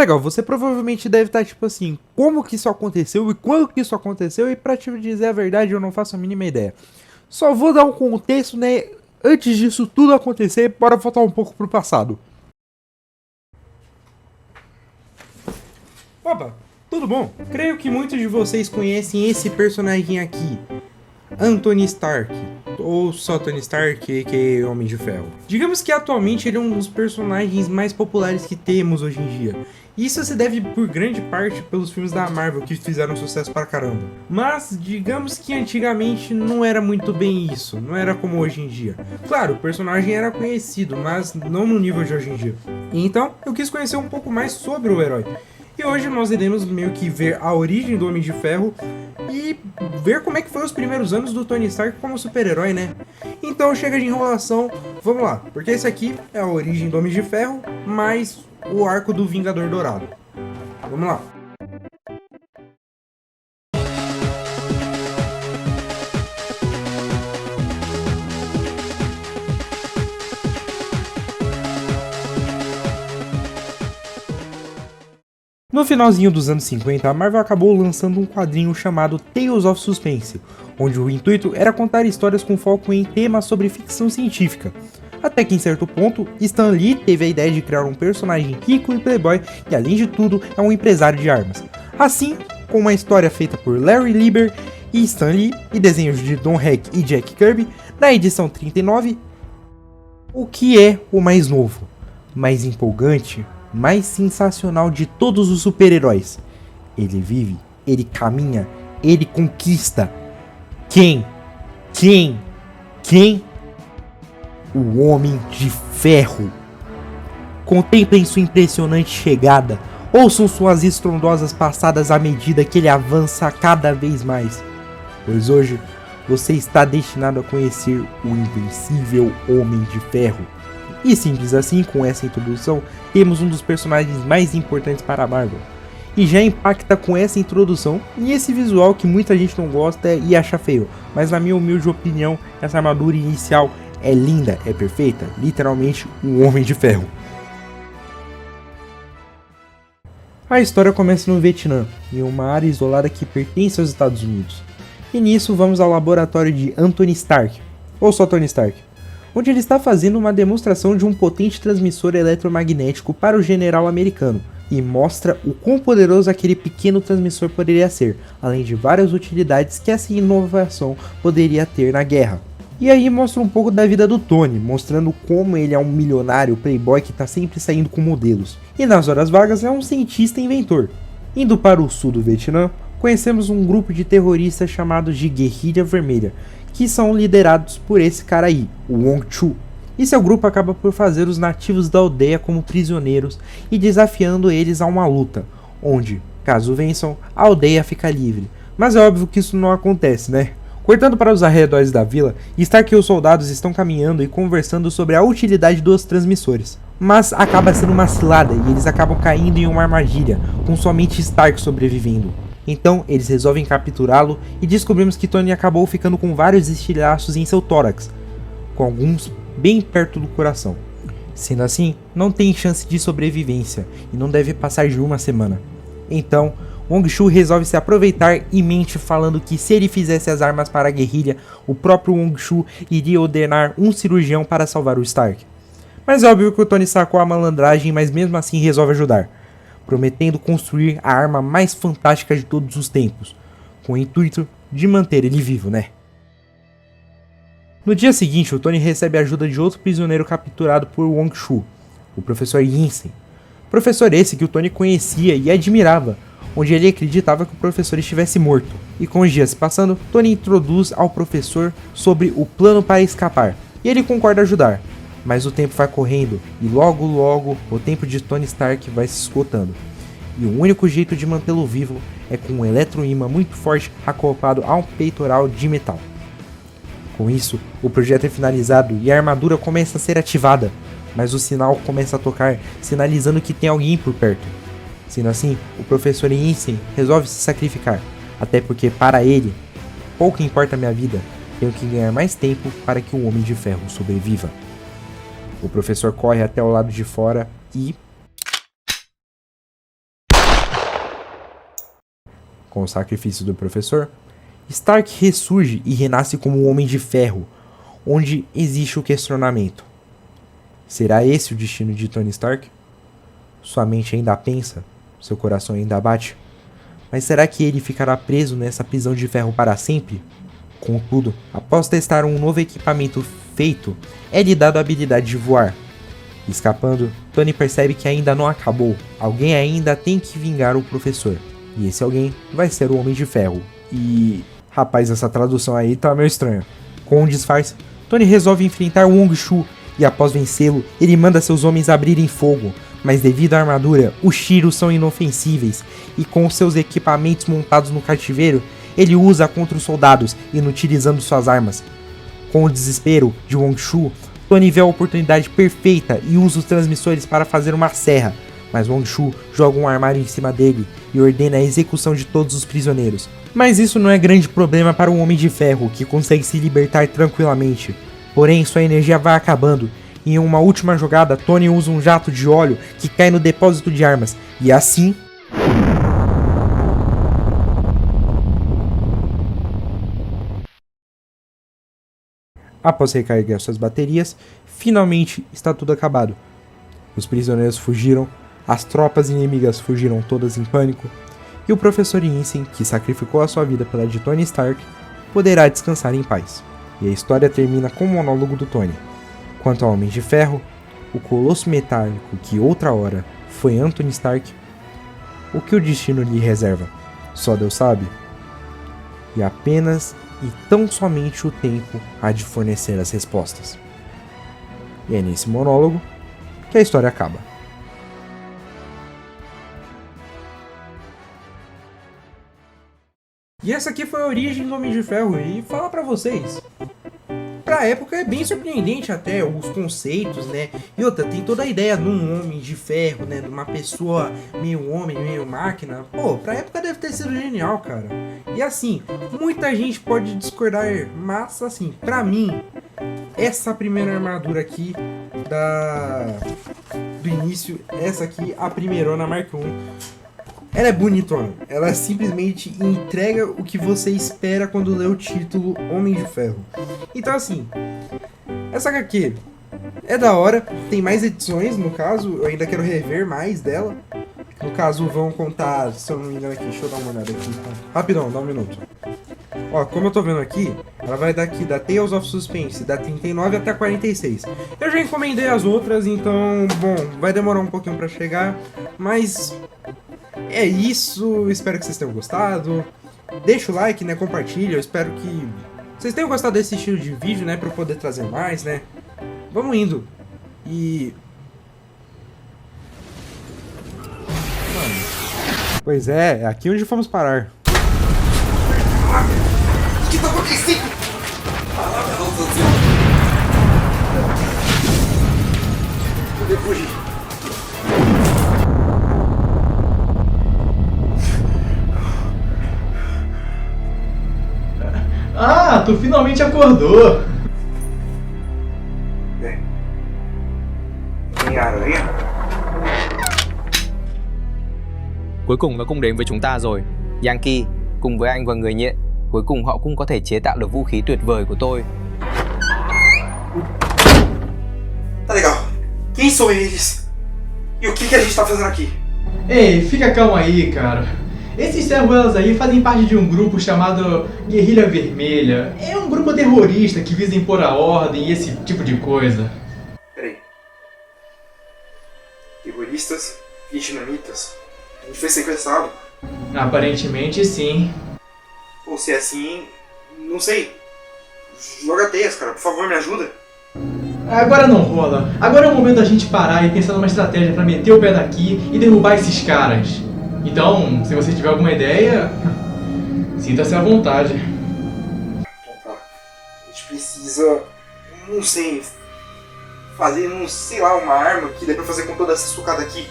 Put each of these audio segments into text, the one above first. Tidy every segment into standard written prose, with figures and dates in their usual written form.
legal, você provavelmente deve estar tipo assim, como que isso aconteceu e quando que isso aconteceu, e pra te dizer a verdade eu não faço a mínima ideia. Só vou dar um contexto, né, antes disso tudo acontecer, bora voltar um pouco pro passado. Opa, tudo bom? Creio que muitos de vocês conhecem esse personagem aqui, Anthony Stark, ou só Tony Stark, que é Homem de Ferro. Digamos que atualmente ele é um dos personagens mais populares que temos hoje em dia. Isso se deve por grande parte pelos filmes da Marvel que fizeram sucesso pra caramba. Mas digamos que antigamente não era muito bem isso, não era como hoje em dia. Claro, o personagem era conhecido, mas não no nível de hoje em dia. Então eu quis conhecer um pouco mais sobre o herói. E hoje nós iremos meio que ver a origem do Homem de Ferro e ver como é que foi os primeiros anos do Tony Stark como super-herói, né? Então chega de enrolação, vamos lá, porque esse aqui é a origem do Homem de Ferro, mais o arco do Vingador Dourado. Vamos lá. No finalzinho dos anos 50, a Marvel acabou lançando um quadrinho chamado Tales of Suspense, onde o intuito era contar histórias com foco em temas sobre ficção científica. Até que em certo ponto, Stan Lee teve a ideia de criar um personagem rico e playboy que além de tudo é um empresário de armas. Assim, com uma história feita por Larry Lieber e Stan Lee e desenhos de Don Heck e Jack Kirby, na edição 39, o que é o mais novo, mais empolgante, mais sensacional de todos os super-heróis. Ele vive, ele caminha, ele conquista. Quem? O Homem de Ferro. Contemplem sua impressionante chegada. Ouçam suas estrondosas passadas à medida que ele avança cada vez mais. Pois hoje, você está destinado a conhecer o invencível Homem de Ferro. E simples assim, com essa introdução, temos um dos personagens mais importantes para a Marvel. E já impacta com essa introdução e esse visual que muita gente não gosta e acha feio. Mas na minha humilde opinião, essa armadura inicial é linda, é perfeita, literalmente um Homem de Ferro. A história começa no Vietnã, em uma área isolada que pertence aos Estados Unidos. E nisso vamos ao laboratório de Anthony Stark, ou só Tony Stark, onde ele está fazendo uma demonstração de um potente transmissor eletromagnético para o general americano, e mostra o quão poderoso aquele pequeno transmissor poderia ser, além de várias utilidades que essa inovação poderia ter na guerra. E aí mostra um pouco da vida do Tony, mostrando como ele é um milionário playboy que está sempre saindo com modelos, e nas horas vagas é um cientista inventor. Indo para o sul do Vietnã, conhecemos um grupo de terroristas chamados de Guerrilha Vermelha, que são liderados por esse cara aí, o Wong Chu. E seu grupo acaba por fazer os nativos da aldeia como prisioneiros e desafiando eles a uma luta, onde, caso vençam, a aldeia fica livre. Mas é óbvio que isso não acontece, né? Cortando para os arredores da vila, Stark e os soldados estão caminhando e conversando sobre a utilidade dos transmissores. Mas acaba sendo uma cilada e eles acabam caindo em uma armadilha, com somente Stark sobrevivendo. Então eles resolvem capturá-lo e descobrimos que Tony acabou ficando com vários estilhaços em seu tórax, com alguns bem perto do coração. Sendo assim, não tem chance de sobrevivência e não deve passar de uma semana. Então, Wong Chu resolve se aproveitar e mente falando que se ele fizesse as armas para a guerrilha, o próprio Wong Chu iria ordenar um cirurgião para salvar o Stark. Mas é óbvio que o Tony sacou a malandragem, mas mesmo assim resolve ajudar, prometendo construir a arma mais fantástica de todos os tempos, com o intuito de manter ele vivo, né? No dia seguinte, o Tony recebe a ajuda de outro prisioneiro capturado por Wong Chu, o professor Yinsen. Professor esse que o Tony conhecia e admirava, onde ele acreditava que o professor estivesse morto. E com os dias se passando, Tony introduz ao professor sobre o plano para escapar, e ele concorda ajudar. Mas o tempo vai correndo, e logo o tempo de Tony Stark vai se esgotando. E o único jeito de mantê-lo vivo é com um eletroímã muito forte acoplado a um peitoral de metal. Com isso, o projeto é finalizado e a armadura começa a ser ativada, mas o sinal começa a tocar, sinalizando que tem alguém por perto. Sendo assim, o professor Yinsen resolve se sacrificar, até porque para ele, pouco importa a minha vida, tenho que ganhar mais tempo para que o Homem de Ferro sobreviva. O professor corre até o lado de fora e Com o sacrifício do professor, Stark ressurge e renasce como um Homem de Ferro, onde existe o questionamento. Será esse o destino de Tony Stark? Sua mente ainda pensa, seu coração ainda bate, mas será que ele ficará preso nessa prisão de ferro para sempre? Contudo, após testar um novo equipamento feito, é-lhe dado a habilidade de voar. Escapando, Tony percebe que ainda não acabou, alguém ainda tem que vingar o professor, e esse alguém vai ser o Homem de Ferro. E... rapaz, essa tradução aí tá meio estranha. Com um disfarce, Tony resolve enfrentar Wong Shu, e após vencê-lo, ele manda seus homens abrirem fogo, mas devido à armadura, os Shiros são inofensíveis, e com seus equipamentos montados no cativeiro, ele usa contra os soldados, inutilizando suas armas. Com o desespero de Wong Shu, Tony vê a oportunidade perfeita e usa os transmissores para fazer uma serra, mas Wong Shu joga um armário em cima dele e ordena a execução de todos os prisioneiros. Mas isso não é grande problema para um Homem de Ferro, que consegue se libertar tranquilamente. Porém, sua energia vai acabando, e em uma última jogada, Tony usa um jato de óleo que cai no depósito de armas, e assim... após recarregar suas baterias, finalmente está tudo acabado. Os prisioneiros fugiram, as tropas inimigas fugiram todas em pânico, e o professor Yinsen, que sacrificou a sua vida pela de Tony Stark, poderá descansar em paz. E a história termina com o monólogo do Tony. Quanto ao Homem de Ferro, o colosso metálico que outra hora foi Anthony Stark, o que o destino lhe reserva, só Deus sabe. E apenas e tão somente o tempo há de fornecer as respostas. E é nesse monólogo que a história acaba. E essa aqui foi a origem do Homem de Ferro, e falar pra vocês, pra época é bem surpreendente até os conceitos, né? E outra, tem toda a ideia de um Homem de Ferro, né? De uma pessoa meio homem, meio máquina. Pô, pra época deve ter sido genial, cara. E assim, muita gente pode discordar, mas assim, pra mim, essa primeira armadura aqui do início, essa aqui, a primeirona Mark I, ela é bonitona. Ela simplesmente entrega o que você espera quando lê o título Homem de Ferro. Então assim, essa HQ é da hora. Tem mais edições, no caso. Eu ainda quero rever mais dela. No caso, vão contar, se eu não me engano aqui, deixa eu dar uma olhada aqui. Rapidão, dá um minuto. Ó, como eu tô vendo aqui, ela vai daqui da Tales of Suspense, da 39 até a 46. Eu já encomendei as outras, então, bom, vai demorar um pouquinho pra chegar, mas é isso. Espero que vocês tenham gostado. Deixa o like, né, compartilha. Eu espero que vocês tenham gostado desse estilo de vídeo, né, pra eu poder trazer mais, né. Vamos indo. E... pois é aqui onde fomos parar. O que tá acontecendo? Poder fugir. Ah, tu finalmente acordou! Tem aranha? Cuối cùng nó cũng đến với chúng ta rồi. Yankee, cùng với anh và người nhện, cuối cùng họ cũng có thể chế tạo được vũ khí tuyệt vời của tôi. Tá legal. Quem são eles? E o que a gente tá fazendo aqui? Ei, fica calmo aí, cara. Esses servos aí fazem parte de um grupo chamado Guerrilha Vermelha. É um grupo terrorista que visa impor a ordem e esse tipo de coisa. Peraí. Terroristas vietnamitas? A gente foi sequestrado. Aparentemente sim. Ou se é assim, não sei. Joga teias, cara. Por favor, me ajuda. Agora não rola. Agora é o momento da gente parar e pensar numa estratégia pra meter o pé daqui e derrubar esses caras. Então, se você tiver alguma ideia, sinta-se à vontade. Então tá. A gente precisa, não sei, fazer, não sei lá, uma arma que dê pra fazer com toda essa sucada aqui.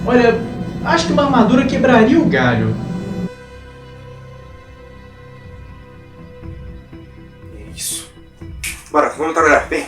Olha, acho que uma armadura quebraria o galho. É isso. Bora, vamos trabalhar. Vem.